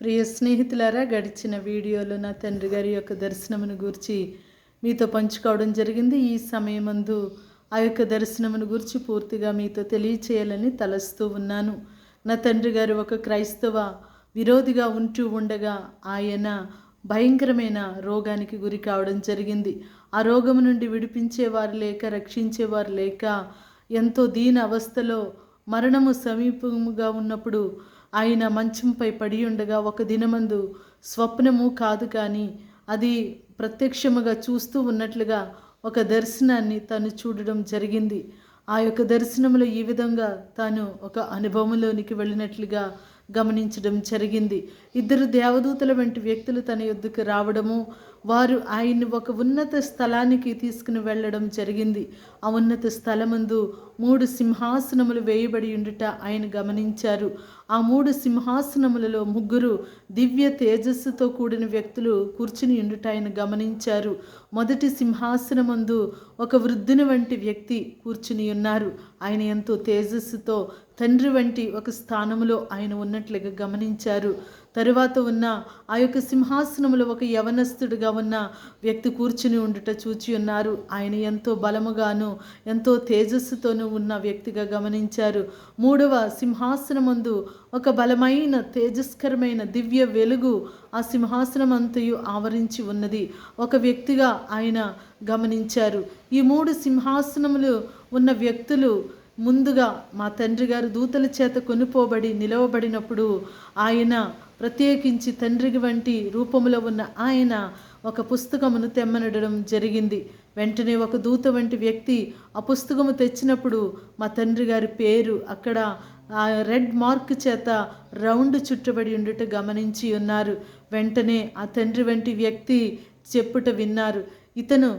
ప్రియ స్నేహితులారా, గడిచిన వీడియోలో నా తండ్రి గారి యొక్క దర్శనమును గూర్చి మీతో పంచుకోవడం జరిగింది. ఈ సమయమందు ఆ యొక్క దర్శనమును గూర్చి పూర్తిగా మీతో తెలియచేయాలని తలస్తూ ఉన్నాను. నా తండ్రి గారు ఒక క్రైస్తవ విరోధిగా ఉంటూ ఉండగా ఆయన భయంకరమైన రోగానికి గురి కావడం జరిగింది. ఆ రోగము నుండి విడిపించేవారు లేక, రక్షించేవారు లేక ఎంతో దీన అవస్థలో మరణము సమీపముగా ఉన్నప్పుడు ఆయన మంచంపై పడి ఉండగా ఒక దినమందు స్వప్నము కాదు కానీ అది ప్రత్యక్షముగా చూస్తూ ఉన్నట్లుగా ఒక దర్శనాన్ని తను చూడడం జరిగింది. ఆ యొక్క దర్శనంలో ఈ విధంగా తాను ఒక అనుభవంలోనికి వెళ్ళినట్లుగా గమనించడం జరిగింది. ఇద్దరు దేవదూతల వంటి వ్యక్తులు తన యొద్దకు రావడము, వారు ఆయన్ని ఒక ఉన్నత స్థలానికి తీసుకుని వెళ్ళడం జరిగింది. ఆ ఉన్నత స్థలమందు 3 సింహాసనములు వేయబడి ఉండుట ఆయన గమనించారు. ఆ 3 సింహాసనములలో 3 దివ్య తేజస్సుతో కూడిన వ్యక్తులు కూర్చుని ఉండుట ఆయన గమనించారు. మొదటి సింహాసనమందు ఒక వృద్ధుని వంటి వ్యక్తి కూర్చుని ఉన్నారు. ఆయన ఎంతో తేజస్సుతో తండ్రి వంటి ఒక స్థానములో ఆయన ఉన్నట్లుగా గమనించారు. తరువాత ఉన్న ఆ యొక్క సింహాసనములో ఒక యవనస్తుడిగా ఉన్న వ్యక్తి కూర్చుని ఉండుట చూచి ఉన్నారు. ఆయన ఎంతో బలముగాను ఎంతో తేజస్సుతోనూ ఉన్న వ్యక్తిగా గమనించారు. 3వ సింహాసనమందు ఒక బలమైన తేజస్కరమైన దివ్య వెలుగు ఆ సింహాసనం అంతయు ఆవరించి ఉన్నది. ఒక వ్యక్తిగా ఆయన గమనించారు. ఈ 3 సింహాసనములు ఉన్న వ్యక్తులు ముందుగా మా తండ్రి గారు దూతల చేత కొనుపోబడి నిలవబడినప్పుడు ఆయన ప్రత్యేకించి తండ్రి వంటి రూపంలో ఉన్న ఆయన ఒక పుస్తకమును తెమ్మనడం జరిగింది. వెంటనే ఒక దూత వంటి వ్యక్తి ఆ పుస్తకము తెచ్చినప్పుడు మా తండ్రి గారి పేరు అక్కడ ఆ రెడ్ మార్క్ చేత రౌండ్ చుట్టబడి ఉండుట గమనించి ఉన్నారు. వెంటనే ఆ తండ్రి వంటి వ్యక్తి చెప్పుట విన్నారు, ఇతను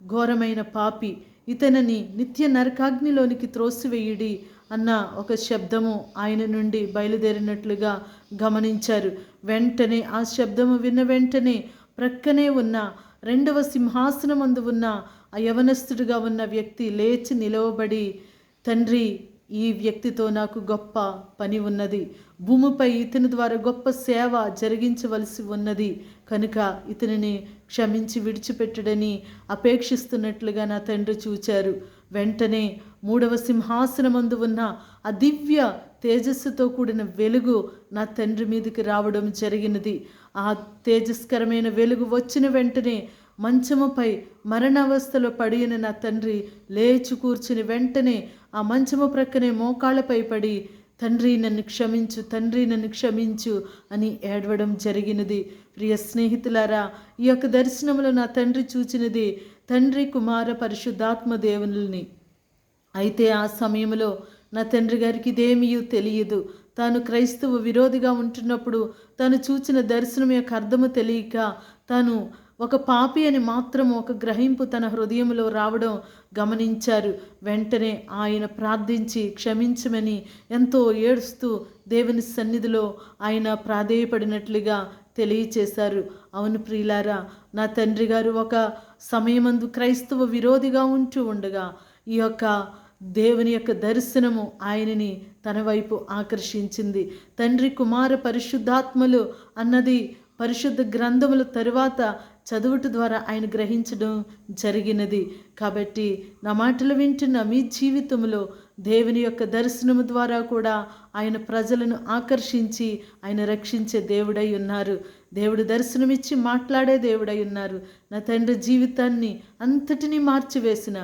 ఘోరమైన పాపి, ఇతనిని నిత్య నరకాగ్నిలోనికి త్రోసివేయుడి అన్న ఒక శబ్దము ఆయన నుండి బయలుదేరినట్లుగా గమనించారు. వెంటనే ఆ శబ్దము విన్న వెంటనే ప్రక్కనే ఉన్న 2వ సింహాసనమందు ఉన్న ఆ యవనస్తుడిగా ఉన్న వ్యక్తి లేచి నిలవబడి, తండ్రి, ఈ వ్యక్తితో నాకు గొప్ప పని ఉన్నది, భూమిపై ఇతని ద్వారా గొప్ప సేవ జరిగించవలసి ఉన్నది కనుక ఇతనిని క్షమించి విడిచిపెట్టడని అపేక్షిస్తున్నట్లుగా నా తండ్రి చూచారు. వెంటనే 3వ సింహాసనమందు ఉన్న ఆ దివ్య తేజస్సుతో కూడిన వెలుగు నా తండ్రి మీదకి రావడం జరిగినది. ఆ తేజస్కరమైన వెలుగు వచ్చిన వెంటనే మంచముపై మరణావస్థలో పడిన నా తండ్రి లేచి కూర్చుని వెంటనే ఆ మంచము ప్రక్కనే మోకాళ్ళపై పడి, తండ్రి నన్ను క్షమించు, తండ్రి నన్ను క్షమించు అని ఏడవడం జరిగినది. ప్రియ స్నేహితులారా, ఈ యొక్క దర్శనంలో నా తండ్రి చూచినది తండ్రి, కుమార, పరిశుద్ధాత్మ దేవుని. అయితే ఆ సమయంలో నా తండ్రి గారికి ఇదేమీ తెలియదు. తాను క్రైస్తవ విరోధిగా ఉంటున్నప్పుడు తాను చూచిన దర్శనం యొక్క అర్థము తెలియక తాను ఒక పాపి అని మాత్రం ఒక గ్రహింపు తన హృదయంలో రావడం గమనించారు. వెంటనే ఆయన ప్రార్థించి క్షమించమని ఎంతో ఏడుస్తూ దేవుని సన్నిధిలో ఆయన ప్రాధేయపడినట్లుగా తెలియచేశారు. అవును ప్రియులారా, నా తండ్రి గారు ఒక సమయమందు క్రైస్తవ విరోధిగా ఉంటూ ఉండగా ఈ యొక్క దేవుని యొక్క దర్శనము ఆయనని తన వైపు ఆకర్షించింది. తండ్రి, కుమార, పరిశుద్ధాత్మలు అన్నది పరిశుద్ధ గ్రంథముల తరువాత చదువుట ద్వారా ఆయన గ్రహించడం జరిగినది. కాబట్టి నా మాటలు వింటున్న మీ జీవితంలో దేవుని యొక్క దర్శనము ద్వారా కూడా ఆయన ప్రజలను ఆకర్షించి ఆయన రక్షించే దేవుడై ఉన్నారు. దేవుడు దర్శనమిచ్చి మాట్లాడే దేవుడై ఉన్నారు. నా తండ్రి జీవితాన్ని అంతటినీ మార్చివేసిన